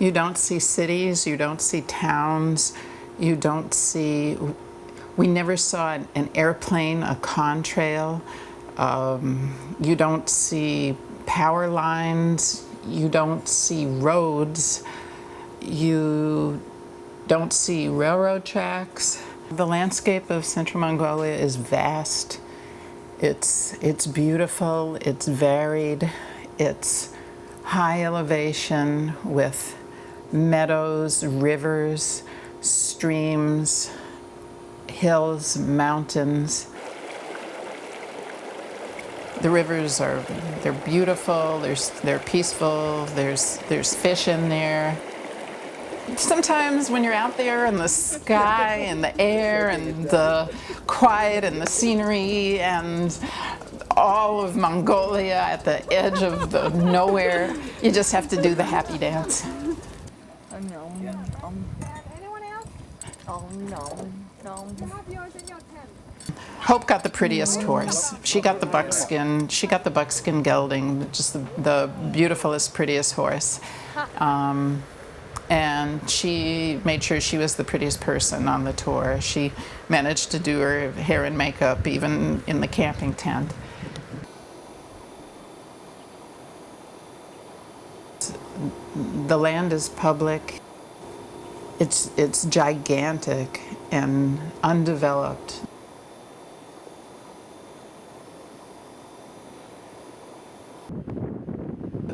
You don't see cities, you don't see towns, you don't see, we never saw an airplane, a contrail, you don't see power lines, you don't see roads, you don't see railroad tracks. The landscape of Central Mongolia is vast. It's beautiful, it's varied, it's high elevation with meadows, rivers, streams, hills, mountains. The rivers they're beautiful, they're peaceful, there's fish in there. Sometimes when you're out there in the sky and the air and the quiet and the scenery and all of Mongolia at the edge of the nowhere, you just have to do the happy dance. Anyone else? Oh, no. Some of yours in your tent. Hope got the prettiest horse. She got the buckskin gelding, just the beautifulest, prettiest horse. And she made sure she was the prettiest person on the tour. She managed to do her hair and makeup even in the camping tent. The land is public. It's gigantic and undeveloped.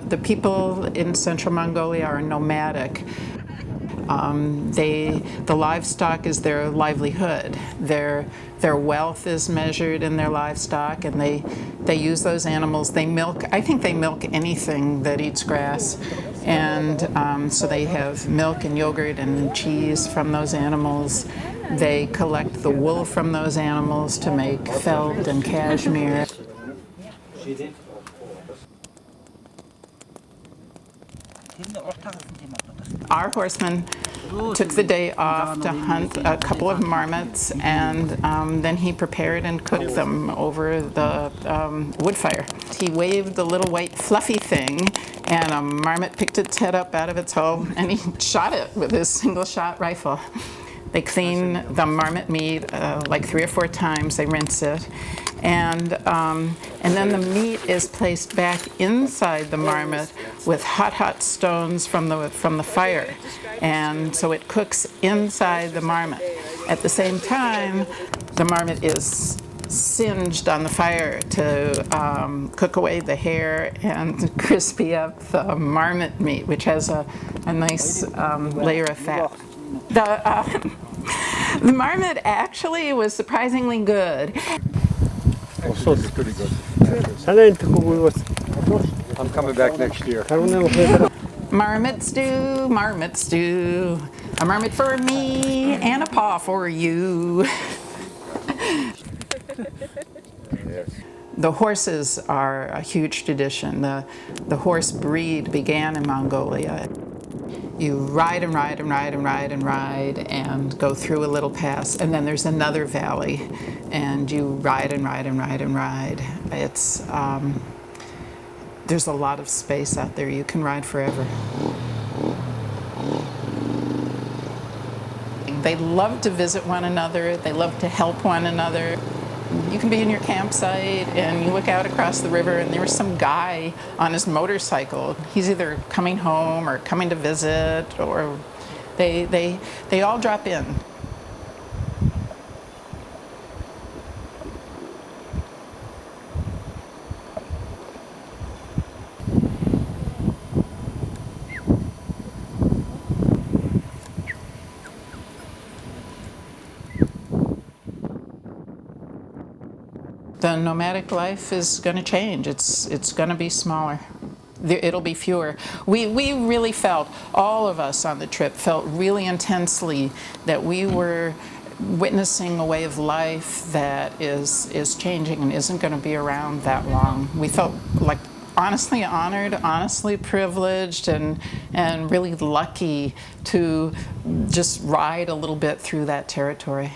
The people in Central Mongolia are nomadic. The livestock is their livelihood. Their wealth is measured in their livestock, and they use those animals. They milk, I think they milk anything that eats grass. And so they have milk and yogurt and cheese from those animals. They collect the wool from those animals to make felt and cashmere. Our horseman took the day off to hunt a couple of marmots, and then he prepared and cooked them over the wood fire. He waved the little white fluffy thing, and a marmot picked its head up out of its hole, and he shot it with his single-shot rifle. They clean the marmot meat like 3 or 4 times. They rinse it. And then the meat is placed back inside the marmot with hot stones from the fire, and so it cooks inside the marmot. At the same time, the marmot is singed on the fire to cook away the hair and crispy up the marmot meat, which has a nice layer of fat. The marmot actually was surprisingly good. Oh, it's pretty good. I'm coming back next year. Marmot stew, marmot stew. A marmot for me and a paw for you. The horses are a huge tradition. The horse breed began in Mongolia. You ride and ride and ride and ride and ride and go through a little pass, and then there's another valley, and you ride and ride and ride and ride. It's there's a lot of space out there. You can ride forever. They love to visit one another. They love to help one another. You can be in your campsite and you look out across the river and there's some guy on his motorcycle. He's either coming home or coming to visit, or they all drop in. The nomadic life is going to change. It's going to be smaller. It'll be fewer. We really felt, all of us on the trip felt really intensely that we were witnessing a way of life that is changing and isn't going to be around that long. We felt like honestly honored, honestly privileged, and really lucky to just ride a little bit through that territory.